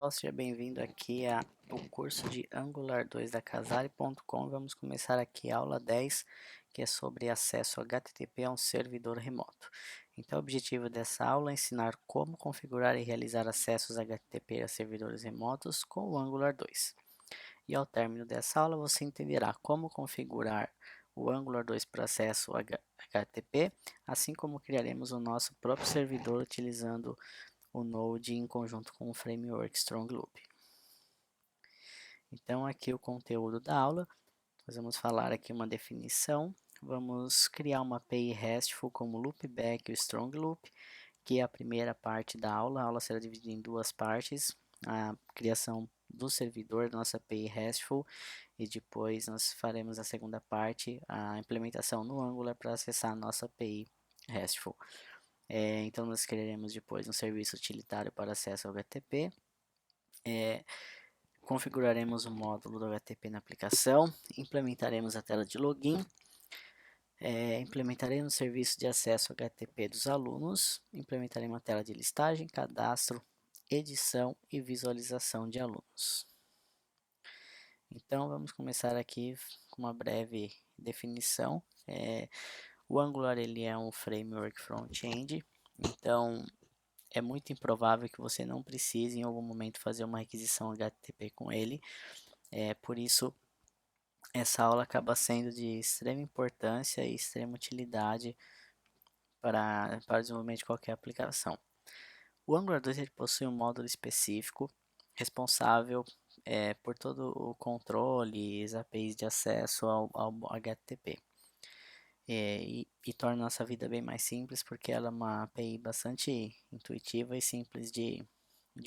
pessoal, seja bem-vindo aqui ao curso de Angular 2 da Casale.com. Vamos começar aqui a aula 10, que é sobre acesso HTTP a um servidor remoto. Então, o objetivo dessa aula é ensinar como configurar e realizar acessos HTTP a servidores remotos com o Angular 2. E ao término dessa aula, você entenderá como configurar o Angular 2 para acesso HTTP, assim como criaremos o nosso próprio servidor utilizando o Node em conjunto com o framework Strong Loop. Então aqui o conteúdo da aula, nós vamos falar aqui uma definição, vamos criar uma API RESTful como Loopback e o Strong Loop, que é a primeira parte da aula. A aula será dividida em duas partes, a criação do servidor da nossa API RESTful e depois nós faremos a segunda parte, a implementação no Angular para acessar a nossa API RESTful. Então nós criaremos depois um serviço utilitário para acesso ao HTTP, configuraremos o módulo do HTTP na aplicação, implementaremos a tela de login, implementaremos o serviço de acesso ao HTTP dos alunos, implementaremos a tela de listagem, cadastro, edição e visualização de alunos. Então vamos começar aqui com uma breve definição. O Angular ele é um framework front-end, então é muito improvável que você não precise em algum momento fazer uma requisição HTTP com ele. Por isso, essa aula acaba sendo de extrema importância e extrema utilidade para o desenvolvimento de qualquer aplicação. O Angular 2 ele possui um módulo específico responsável por todo o controle e as APIs de acesso ao HTTP. E torna nossa vida bem mais simples, porque ela é uma API bastante intuitiva e simples de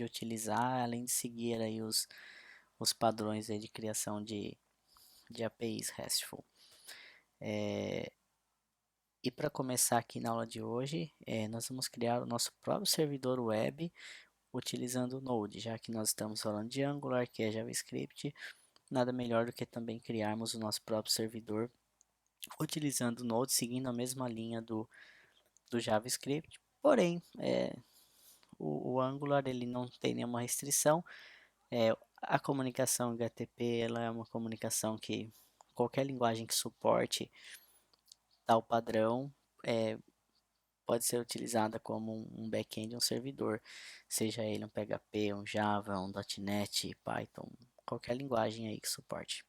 utilizar, além de seguir aí os padrões aí de criação de APIs RESTful. E para começar aqui na aula de hoje, nós vamos criar o nosso próprio servidor web utilizando o Node, já que nós estamos falando de Angular, que é JavaScript, nada melhor do que também criarmos o nosso próprio servidor utilizando o Node, seguindo a mesma linha do JavaScript. Porém, o Angular ele não tem nenhuma restrição. A comunicação HTTP ela é uma comunicação que qualquer linguagem que suporte tal padrão pode ser utilizada como um back-end, um servidor, seja ele um PHP, um Java, um .NET, Python, qualquer linguagem aí que suporte.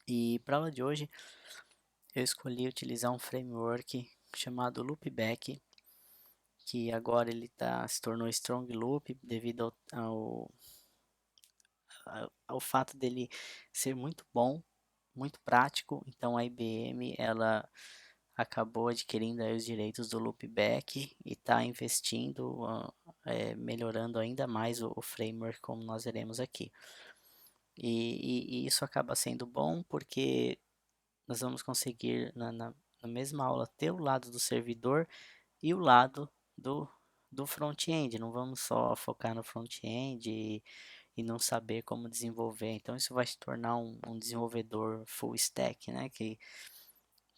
E para a aula de hoje eu escolhi utilizar um framework chamado Loopback, que agora ele se tornou Strong Loop devido ao fato dele ser muito bom, muito prático. Então a IBM ela acabou adquirindo aí os direitos do Loopback e está investindo, melhorando ainda mais o framework como nós veremos aqui. E isso acaba sendo bom porque nós vamos conseguir na mesma aula ter o lado do servidor e o lado do front-end. Não vamos só focar no front-end e não saber como desenvolver. Então isso vai se tornar um desenvolvedor full stack, né? Que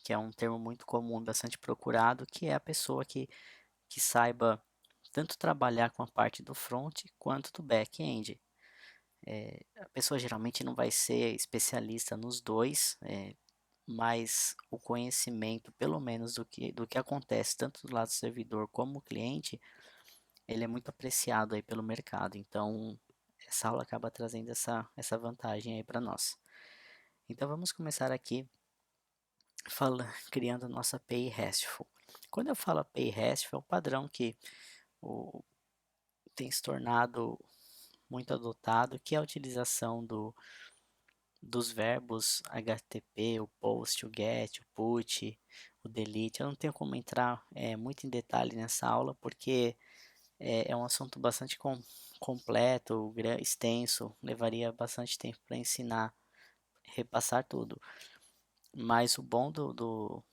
é um termo muito comum, bastante procurado, que é a pessoa que saiba tanto trabalhar com a parte do front quanto do back-end. A pessoa geralmente não vai ser especialista nos dois, mas o conhecimento, pelo menos do que acontece tanto do lado do servidor como do cliente, ele é muito apreciado aí pelo mercado. Então, essa aula acaba trazendo essa vantagem aí para nós. Então, vamos começar aqui criando a nossa API RESTful. Quando eu falo API RESTful, é um padrão que tem se tornado muito adotado, que é a utilização dos verbos HTTP, o POST, o GET, o PUT, o DELETE. Eu não tenho como entrar muito em detalhe nessa aula, porque é um assunto bastante completo, extenso, levaria bastante tempo para ensinar, repassar tudo. Mas o bom do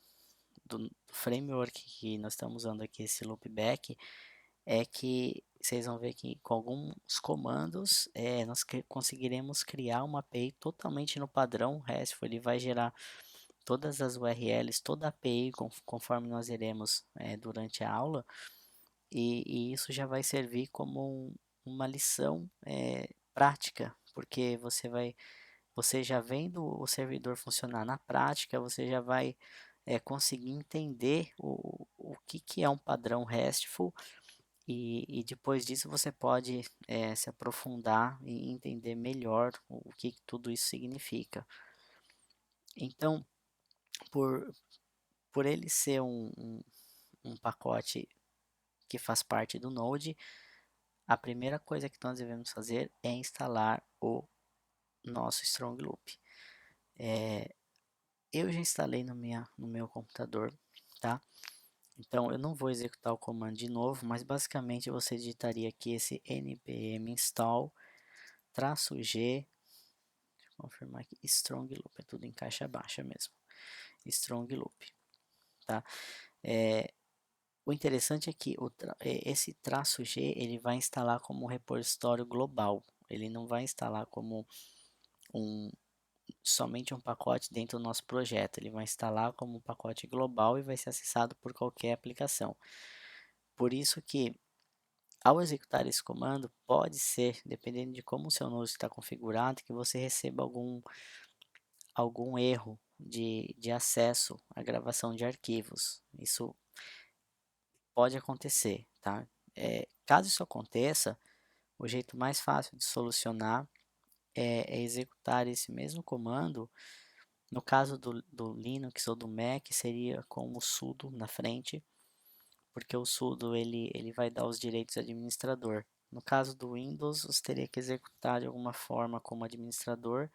framework que nós estamos usando aqui, esse Loopback, é que vocês vão ver que com alguns comandos nós conseguiremos criar uma API totalmente no padrão RESTful. Ele vai gerar todas as URLs, toda a API conforme nós iremos durante a aula, e isso já vai servir como uma lição prática, porque você já vendo o servidor funcionar na prática, você já vai conseguir entender o que é um padrão RESTful e depois disso você pode se aprofundar e entender melhor o que tudo isso significa. Então, por, por ele ser um pacote que faz parte do Node, a primeira coisa que nós devemos fazer é instalar o nosso Strong Loop. Eu já instalei no meu computador, tá? Então eu não vou executar o comando de novo, mas basicamente você digitaria aqui esse npm install -g, deixa eu confirmar aqui, Strong Loop, é tudo em caixa baixa mesmo, Strong Loop, tá? O interessante é que esse -g ele vai instalar como um repositório global, ele não vai instalar como somente um pacote dentro do nosso projeto, ele vai instalar como um pacote global e vai ser acessado por qualquer aplicação. Por isso que ao executar esse comando, pode ser, dependendo de como o seu Node está configurado, que você receba algum erro de acesso à gravação de arquivos. Isso pode acontecer, tá? Caso isso aconteça, o jeito mais fácil de solucionar é executar esse mesmo comando. No caso do Linux ou do Mac, seria com o sudo na frente, porque o sudo ele vai dar os direitos ao administrador. No caso do Windows, você teria que executar de alguma forma como administrador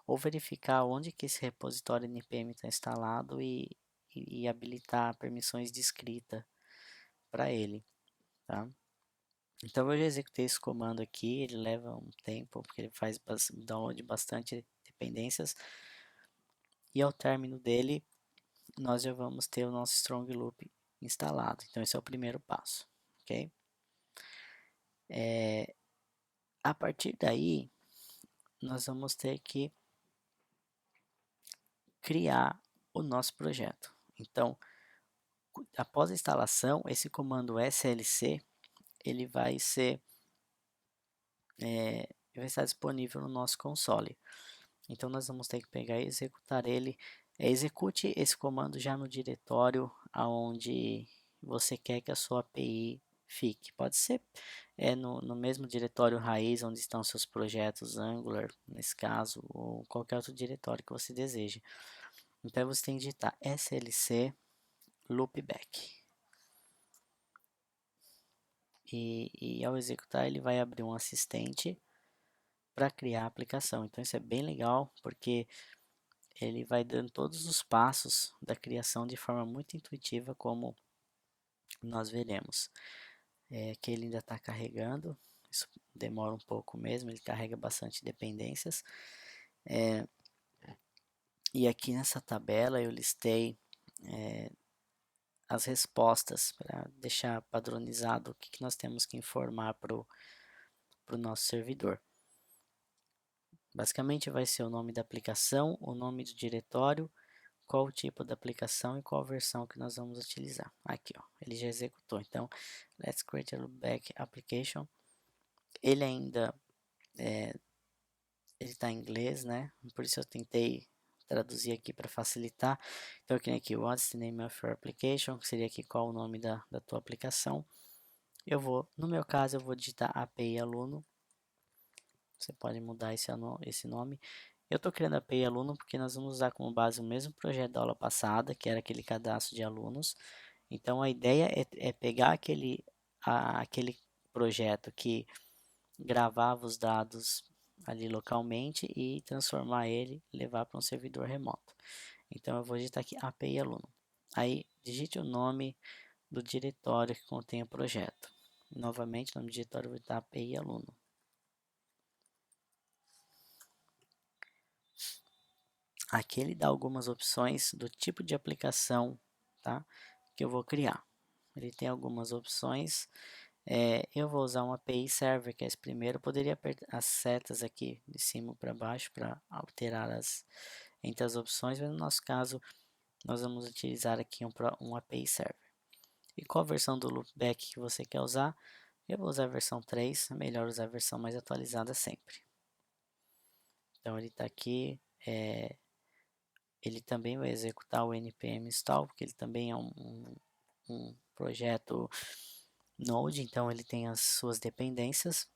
ou verificar onde que esse repositório npm está instalado e habilitar permissões de escrita para ele, tá? Então eu já executei esse comando aqui, ele leva um tempo, porque ele faz download de bastante dependências, e ao término dele, nós já vamos ter o nosso Strong Loop instalado. Então esse é o primeiro passo, ok? A partir daí, nós vamos ter que criar o nosso projeto. Então, após a instalação, esse comando slc ele vai estar disponível no nosso console. Então, nós vamos ter que pegar e executar ele. Execute esse comando já no diretório onde você quer que a sua API fique. Pode ser no mesmo diretório raiz onde estão seus projetos Angular, nesse caso, ou qualquer outro diretório que você deseje. Então você tem que digitar slc loopback. E ao executar ele vai abrir um assistente para criar a aplicação. Então isso é bem legal porque ele vai dando todos os passos da criação de forma muito intuitiva, como nós veremos. Que ele ainda está carregando, isso demora um pouco mesmo, ele carrega bastante dependências. E aqui nessa tabela eu listei as respostas para deixar padronizado o que nós temos que informar para o nosso servidor. Basicamente vai ser o nome da aplicação, o nome do diretório, qual o tipo da aplicação e qual versão que nós vamos utilizar. Aqui, ó, ele já executou. Então, let's create a loopback application. Ele ainda ele está em inglês, né? Por isso eu tentei traduzir aqui para facilitar. Então, eu cliquei aqui, what's the name of your application? Que seria aqui qual o nome da tua aplicação. No meu caso, eu vou digitar API aluno. Você pode mudar esse nome. Eu estou criando a API aluno porque nós vamos usar como base o mesmo projeto da aula passada, que era aquele cadastro de alunos. Então, a ideia é pegar aquele projeto que gravava os dados ali localmente e transformar ele, levar para um servidor remoto. Então, eu vou digitar aqui API aluno. Aí, digite o nome do diretório que contém o projeto. Novamente, o nome do diretório eu vou digitar API aluno. Aqui ele dá algumas opções do tipo de aplicação, tá, que eu vou criar. Ele tem algumas opções. Eu vou usar um API Server, que é esse primeiro. Eu poderia apertar as setas aqui de cima para baixo para alterar entre as opções, mas no nosso caso nós vamos utilizar aqui um API Server. E qual versão do loopback que você quer usar? Eu vou usar a versão 3, é melhor usar a versão mais atualizada sempre. Então ele está aqui, ele também vai executar o npm install, porque ele também é um projeto Node, então ele tem as suas dependências.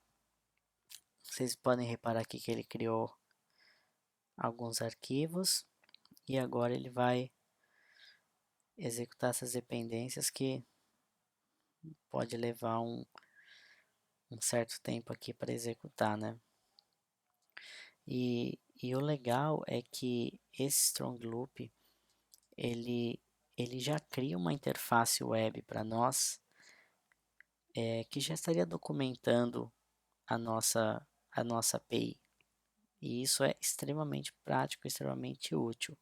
Vocês podem reparar aqui que ele criou alguns arquivos e agora ele vai executar essas dependências que pode levar um certo tempo aqui para executar, né? E o legal é que esse Strong Loop ele já cria uma interface web para nós que já estaria documentando a nossa API. E isso é extremamente prático, extremamente útil.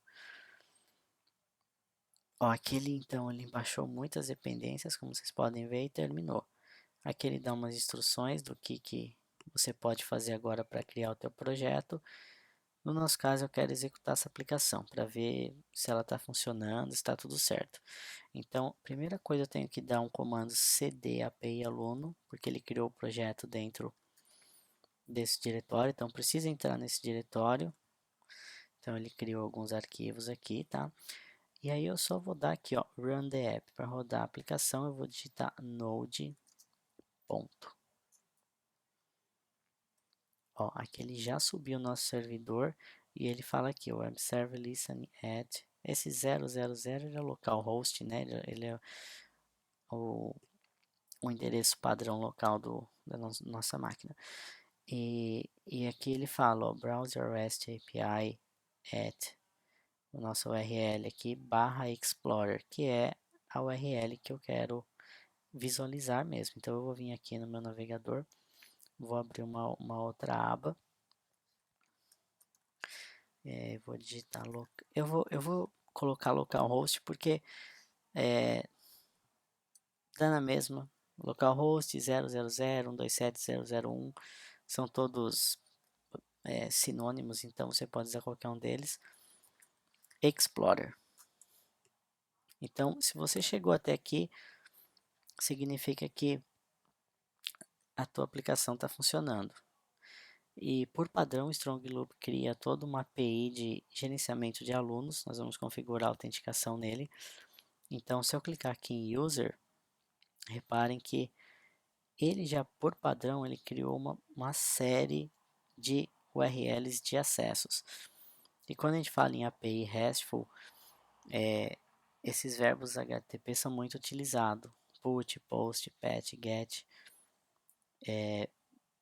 Ó, aqui ele então ele baixou muitas dependências, como vocês podem ver, e terminou. Aqui ele dá umas instruções do que você pode fazer agora para criar o teu projeto. No nosso caso, eu quero executar essa aplicação para ver se ela está funcionando, se está tudo certo. Então, primeira coisa, eu tenho que dar um comando cd API aluno, porque ele criou o projeto dentro desse diretório, então precisa entrar nesse diretório. Então, ele criou alguns arquivos aqui, tá? E aí eu só vou dar aqui, ó, run the app. Para rodar a aplicação, eu vou digitar node. Ponto. Ó, aqui ele já subiu o nosso servidor e ele fala aqui, o web server listen at. Esse 000 ele é o localhost, né? Ele é o, o endereço padrão local da nossa máquina. E aqui ele fala, ó, browser REST API at o nosso URL aqui, /explorer, que é a URL que eu quero visualizar mesmo. Então eu vou vir aqui no meu navegador, vou abrir uma outra aba, vou digitar eu vou colocar localhost porque dá na mesma. Localhost 000, 127.0.0.1 são todos sinônimos, então você pode usar qualquer um deles. Explorer. Então, se você chegou até aqui, significa que a tua aplicação está funcionando. E por padrão, o Strong Loop cria toda uma API de gerenciamento de alunos. Nós vamos configurar a autenticação nele. Então, se eu clicar aqui em User, reparem que ele já, por padrão, ele criou uma série de URLs de acessos. E quando a gente fala em API RESTful, esses verbos HTTP são muito utilizados. Put, post, pat, get.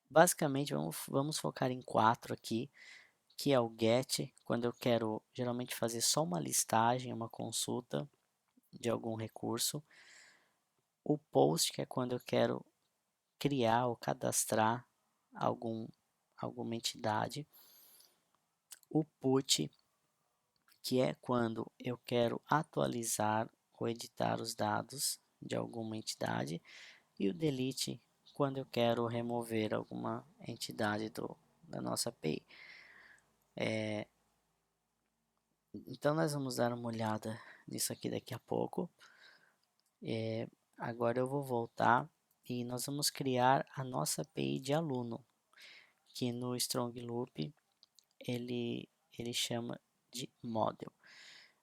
Basicamente, vamos focar em 4 aqui, que é o get, quando eu quero geralmente fazer só uma listagem, uma consulta de algum recurso. O post, que é quando eu quero criar ou cadastrar alguma entidade. O put, que é quando eu quero atualizar ou editar os dados de alguma entidade. E o delete, quando eu quero remover alguma entidade da nossa API. Então nós vamos dar uma olhada nisso aqui daqui a pouco. Agora eu vou voltar e nós vamos criar a nossa API de aluno, que no Strong Loop ele chama de model.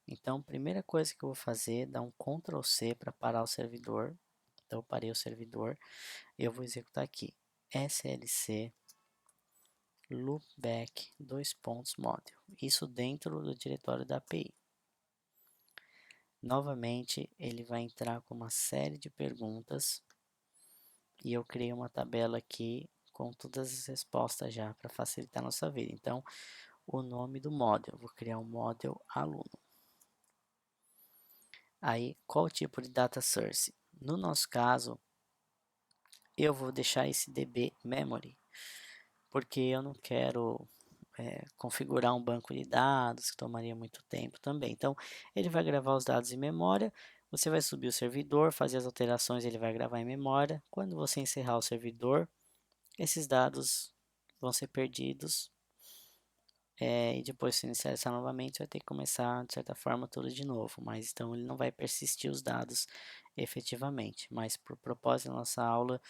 Então, primeira coisa que eu vou fazer é dar um Ctrl C para parar o servidor. Então, eu parei o servidor. Eu vou executar aqui slc loopback model. Isso dentro do diretório da API. Novamente, ele vai entrar com uma série de perguntas e eu criei uma tabela aqui com todas as respostas já para facilitar a nossa vida. Então, o nome do model, vou criar um model aluno. Aí, qual o tipo de data source? No nosso caso, eu vou deixar esse DB memory, porque eu não quero configurar um banco de dados, que tomaria muito tempo também. Então, ele vai gravar os dados em memória, você vai subir o servidor, fazer as alterações, ele vai gravar em memória. Quando você encerrar o servidor, esses dados vão ser perdidos e depois se inicializar novamente vai ter que começar de certa forma tudo de novo, mas então ele não vai persistir os dados efetivamente, mas por propósito da nossa aula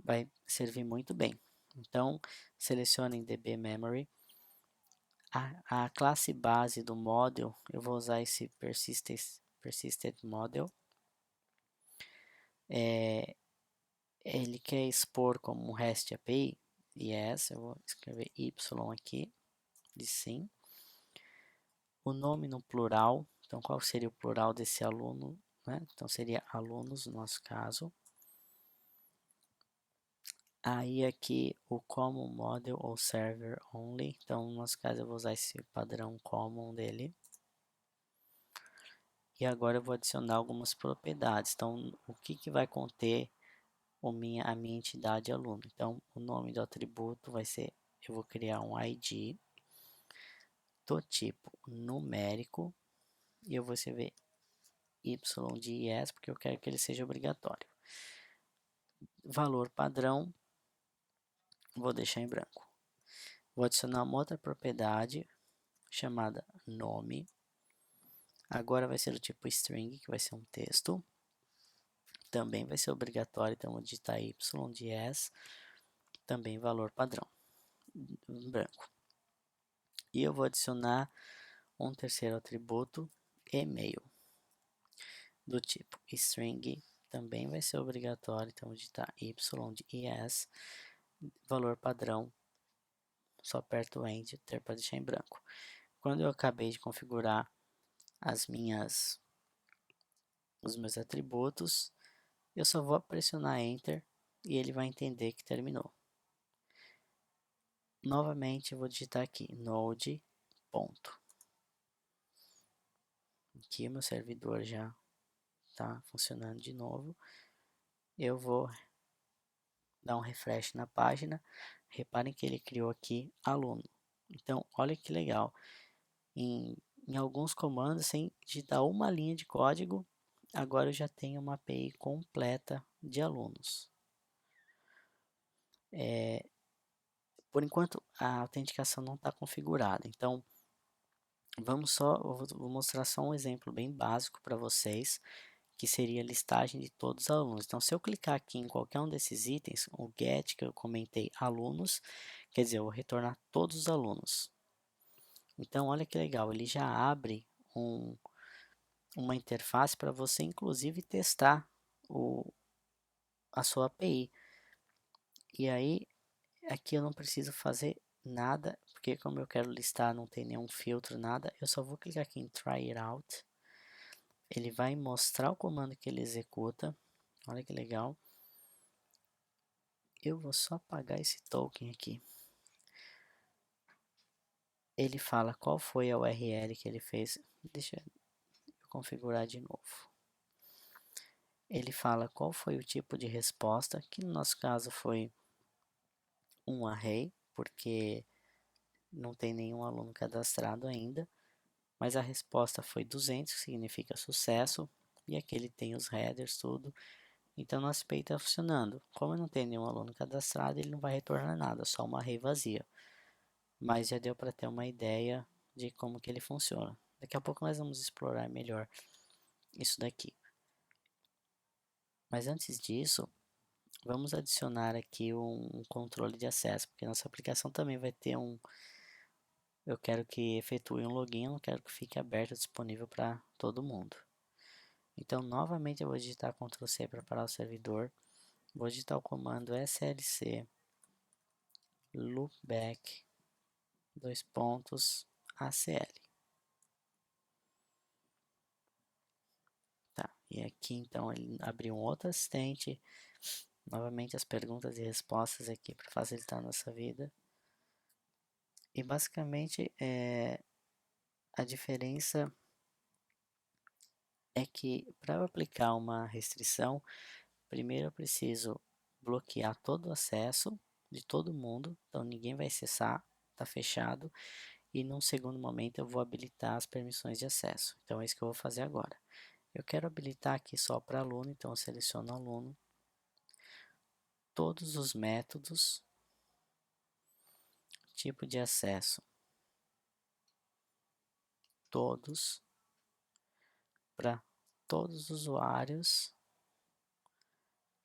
vai servir muito bem. Então, selecionem DB Memory. A classe base do model, eu vou usar esse persisted model. Ele quer expor como um REST API? Yes, eu vou escrever Y aqui, de sim. O nome no plural, então qual seria o plural desse aluno? Né? Então seria alunos no nosso caso. Aí aqui o common model ou server only, então no nosso caso eu vou usar esse padrão common dele. E agora eu vou adicionar algumas propriedades, então o que vai conter a minha entidade aluno? Então o nome do atributo vai ser, eu vou criar um ID do tipo numérico e eu vou escrever y de yes porque eu quero que ele seja obrigatório. Valor padrão, vou deixar em branco. Vou adicionar uma outra propriedade chamada nome. Agora vai ser do tipo string, que vai ser um texto. Também vai ser obrigatório, então vou digitar y de yes. Também valor padrão, em branco. E eu vou adicionar um terceiro atributo, e-mail, do tipo string. Também vai ser obrigatório, então vou digitar y de yes. Valor padrão, só aperto o Enter para deixar em branco. Quando eu acabei de configurar os meus atributos, eu só vou pressionar Enter e ele vai entender que terminou. Novamente eu vou digitar aqui node ponto. Aqui o meu servidor já está funcionando de novo. Eu vou dar um refresh na página. Reparem que ele criou aqui aluno. Então, olha que legal. Em alguns comandos, sem digitar uma linha de código, agora eu já tenho uma API completa de alunos. Por enquanto, a autenticação não está configurada. Então, vou mostrar só um exemplo bem básico para vocês, que seria a listagem de todos os alunos. Então, se eu clicar aqui em qualquer um desses itens, o get que eu comentei, alunos, quer dizer, eu vou retornar todos os alunos. Então, olha que legal, ele já abre uma interface para você, inclusive, testar a sua API. E aí, aqui eu não preciso fazer nada, porque como eu quero listar, não tem nenhum filtro, nada, eu só vou clicar aqui em Try It Out. Ele vai mostrar o comando que ele executa. Olha que legal. Eu vou só apagar esse token aqui. Ele fala qual foi a URL que ele fez. Deixa eu configurar de novo. Ele fala qual foi o tipo de resposta, que no nosso caso foi um array, porque não tem nenhum aluno cadastrado ainda, mas a resposta foi 200, que significa sucesso, e aqui ele tem os headers, tudo. Então, nosso API está funcionando. Como não tem nenhum aluno cadastrado, ele não vai retornar nada, só uma array vazia. Mas já deu para ter uma ideia de como que ele funciona. Daqui a pouco nós vamos explorar melhor isso daqui. Mas antes disso, vamos adicionar aqui um controle de acesso, porque nossa aplicação também vai ter eu quero que efetue um login, eu não quero que fique aberto, disponível para todo mundo. Então, novamente eu vou digitar Ctrl C para parar o servidor. Vou digitar o comando slc loopback acl. Tá, e aqui então ele abriu um outro assistente. Novamente as perguntas e respostas aqui para facilitar a nossa vida. E basicamente a diferença é que para eu aplicar uma restrição, primeiro eu preciso bloquear todo o acesso de todo mundo, então ninguém vai acessar, está fechado. E num segundo momento eu vou habilitar as permissões de acesso. Então é isso que eu vou fazer agora. Eu quero habilitar aqui só para aluno, então eu seleciono aluno. Todos os métodos, tipo de acesso, todos, para todos os usuários,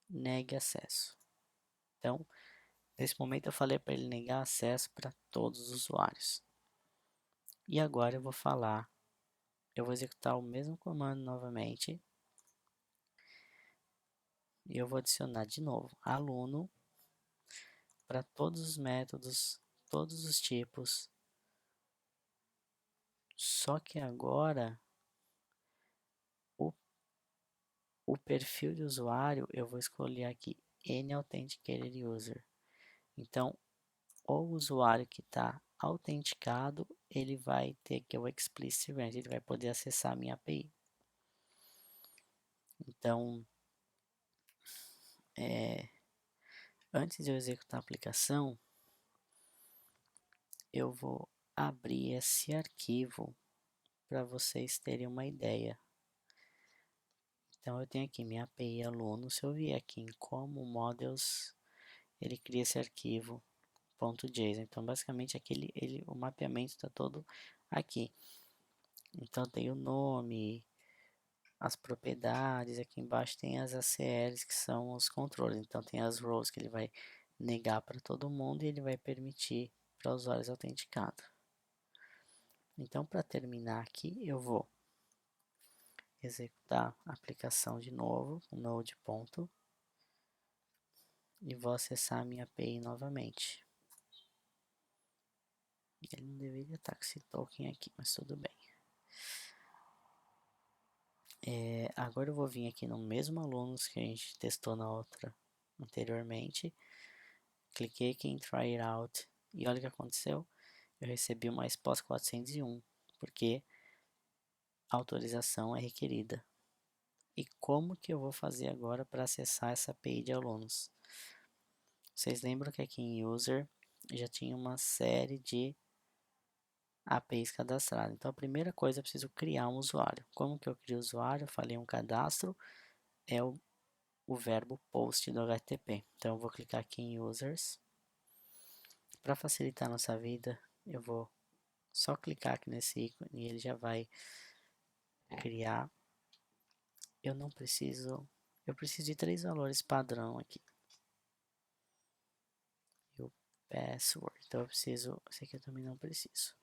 negue acesso. Então, nesse momento eu falei para ele negar acesso para todos os usuários. E agora eu vou executar o mesmo comando novamente. E eu vou adicionar de novo aluno para todos os métodos, todos os tipos. Só que agora o perfil de usuário eu vou escolher aqui N-Authenticated User. Então, o usuário que está autenticado, ele vai ter que o explicit range, ele vai poder acessar a minha API. Então, antes de eu executar a aplicação, eu vou abrir esse arquivo para vocês terem uma ideia. Então, eu tenho aqui minha API aluno. Se eu vier aqui em como models, ele cria esse arquivo .json. Então, basicamente, o mapeamento está todo aqui. Então, tem o nome, as propriedades, aqui embaixo tem as ACLs, que são os controles. Então, tem as roles que ele vai negar para todo mundo e ele vai permitir para usuários autenticados. Então, para terminar aqui, eu vou executar a aplicação de novo, o node ponto, e vou acessar a minha API novamente. Ele não deveria estar com esse token aqui, mas tudo bem. Agora eu vou vir aqui no mesmo alunos que a gente testou na outra anteriormente. Cliquei aqui em Try It Out e olha o que aconteceu. Eu recebi uma resposta 401, porque a autorização é requerida. E como que eu vou fazer agora para acessar essa API de alunos? Vocês lembram que aqui em User já tinha uma série de APIs cadastradas. Então a primeira coisa, eu preciso criar um usuário. Como que eu crio o usuário? Eu falei um cadastro, é o verbo post do HTTP. Então eu vou clicar aqui em Users. Para facilitar a nossa vida, eu vou só clicar aqui nesse ícone e ele já vai criar. Eu preciso de 3 valores padrão aqui. E o password, então esse aqui eu também não preciso.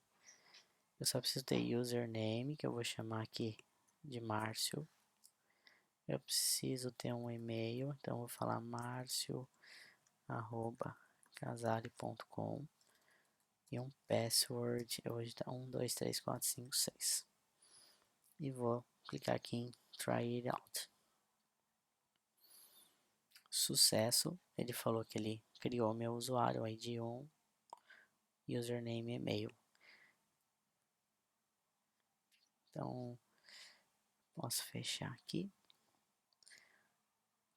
Eu só preciso ter username, que eu vou chamar aqui de Márcio. Eu preciso ter um e-mail, então eu vou falar marcio@casale.com e um password, hoje tá 1, 2, 3, 4, 5, 6. E vou clicar aqui em Try It Out. Sucesso, ele falou que ele criou meu usuário, ID 1, username e e-mail. Então, posso fechar aqui.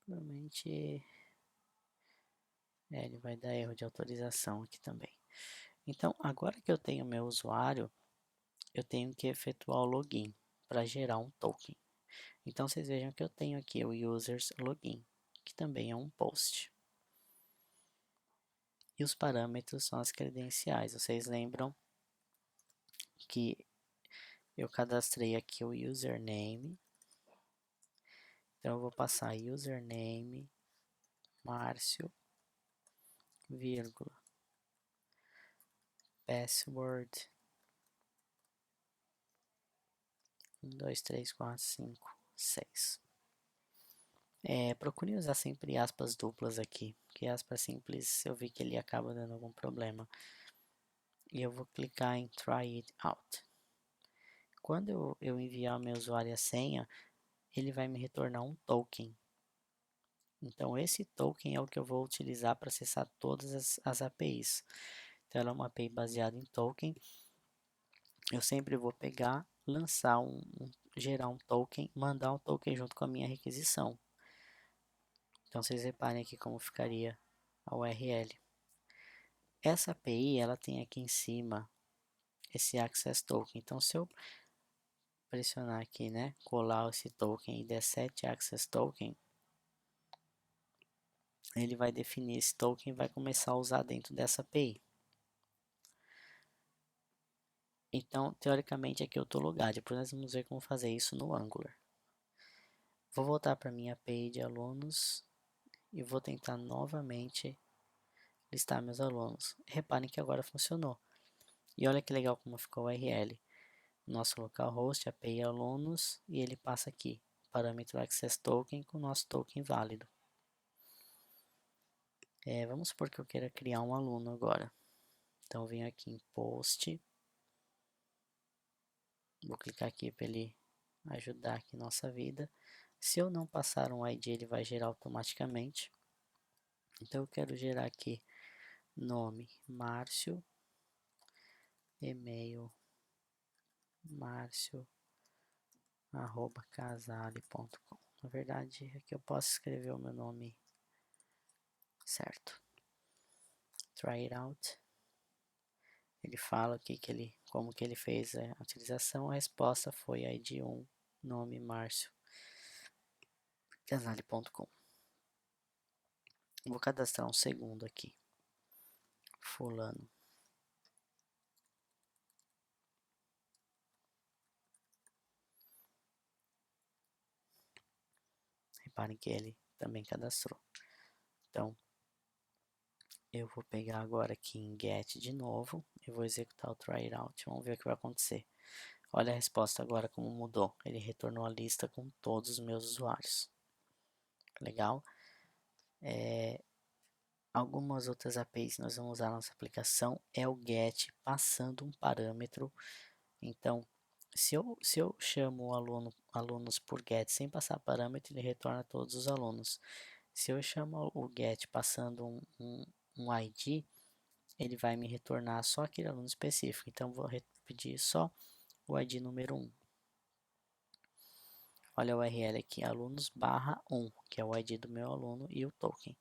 Provavelmente ele vai dar erro de autorização aqui também. Então, agora que eu tenho meu usuário, eu tenho que efetuar o login para gerar um token. Então, vocês vejam que eu tenho aqui o users login, que também é um post. E os parâmetros são as credenciais. Vocês lembram que eu cadastrei aqui o username. Então, eu vou passar username, Márcio, vírgula, password, 1, 2, 3, 4, 5, 6. Procure usar sempre aspas duplas aqui, porque aspas simples eu vi que ele acaba dando algum problema. E eu vou clicar em Try It Out. Quando eu enviar o meu usuário e a senha, ele vai me retornar um token. Então esse token é o que eu vou utilizar para acessar todas as APIs. Então ela é uma API baseada em token. Eu sempre vou pegar, lançar gerar um token, mandar um token junto com a minha requisição. Então vocês reparem aqui como ficaria a URL. Essa API ela tem aqui em cima esse access token. Então se eu pressionar aqui, né, colar esse token e der set access token, ele vai definir esse token e vai começar a usar dentro dessa API. Então, teoricamente aqui eu estou logado. Depois nós vamos ver como fazer isso no Angular. Vou voltar para minha API de alunos e vou tentar novamente listar meus alunos. Reparem que agora funcionou. E olha que legal como ficou o URL. Nosso localhost, API alunos, e ele passa aqui, parâmetro access token com o nosso token válido. Vamos supor que eu queira criar um aluno agora. Então, eu venho aqui em post, vou clicar aqui para ele ajudar aqui nossa vida. Se eu não passar um ID, ele vai gerar automaticamente. Então, eu quero gerar aqui nome Márcio, e-mail marcio@casale.com. Na verdade, aqui eu posso escrever o meu nome certo. Try it out. Ele fala aqui como que ele fez a utilização. A resposta foi ID 1, nome Márcio, casale.com. Vou cadastrar um segundo aqui. Fulano. Reparem que ele também cadastrou. Então, eu vou pegar agora aqui em get de novo e vou executar o try it out. Vamos ver o que vai acontecer. Olha a resposta agora como mudou. Ele retornou a lista com todos os meus usuários. Legal? Algumas outras APIs que nós vamos usar na nossa aplicação é o get passando um parâmetro. Então, se eu chamo alunos por get sem passar parâmetro, ele retorna todos os alunos. Se eu chamo o get passando um ID, ele vai me retornar só aquele aluno específico. Então, vou pedir só o ID número 1. Olha o URL aqui, alunos/1, que é o ID do meu aluno e o token.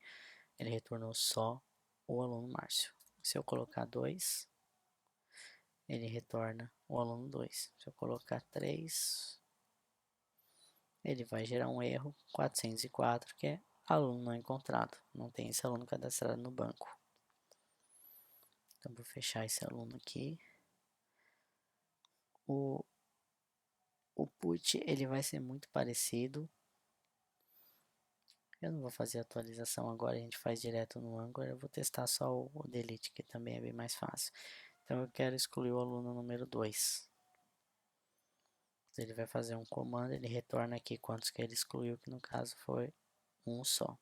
Ele retornou só o aluno Márcio. Se eu colocar 2, ele retorna o aluno 2. Se eu colocar 3, ele vai gerar um erro 404, que é aluno não encontrado. Não tem esse aluno cadastrado no banco. Então, vou fechar esse aluno aqui. O put ele vai ser muito parecido. Eu não vou fazer atualização agora, a gente faz direto no Angular. Eu vou testar só o delete, que também é bem mais fácil. Então, eu quero excluir o aluno número 2. Ele vai fazer um comando, ele retorna aqui quantos que ele excluiu, que no caso foi um só.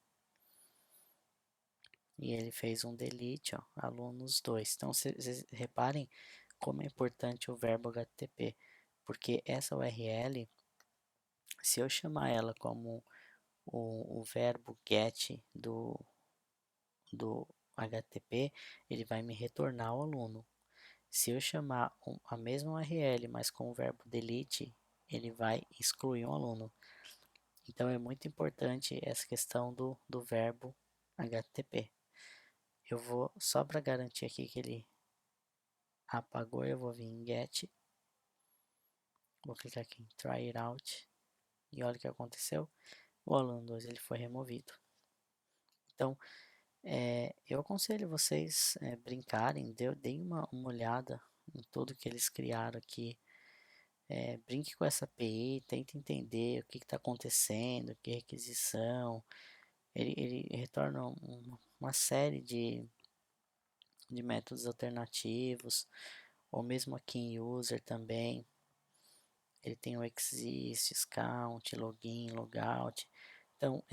E ele fez um delete, ó, alunos 2. Então, vocês reparem como é importante o verbo HTTP, porque essa URL, se eu chamar ela como o verbo get do HTTP, ele vai me retornar o aluno. Se eu chamar a mesma URL, mas com o verbo delete, ele vai excluir um aluno. Então, é muito importante essa questão do verbo HTTP. Eu vou, só para garantir aqui que ele apagou, eu vou vir em get. Vou clicar aqui em try it out. E olha o que aconteceu. O aluno 2 ele foi removido. Então, eu aconselho vocês brincarem, deem uma olhada em tudo que eles criaram aqui. Brinque com essa API, tente entender o que está acontecendo, que requisição. Ele retorna uma série de métodos alternativos, ou mesmo aqui em user também. Ele tem o exists, count, login, logout. Então,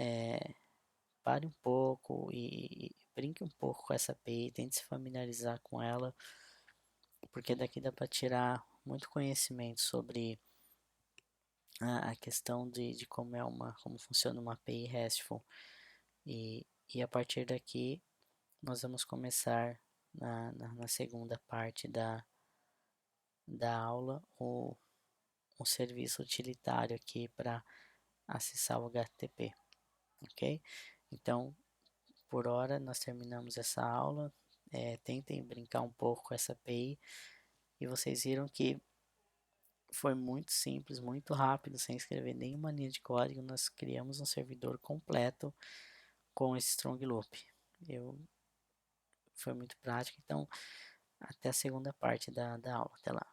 pare um pouco e brinque um pouco com essa API, tente se familiarizar com ela, porque daqui dá para tirar muito conhecimento sobre a questão de como funciona uma API RESTful. E a partir daqui nós vamos começar na segunda parte da aula o serviço utilitário aqui para acessar o HTTP, ok? Então, por hora nós terminamos essa aula. Tentem brincar um pouco com essa API e vocês viram que foi muito simples, muito rápido, sem escrever nenhuma linha de código. Nós criamos um servidor completo com esse Strong Loop. Foi muito prático, então até a segunda parte da aula. Até lá.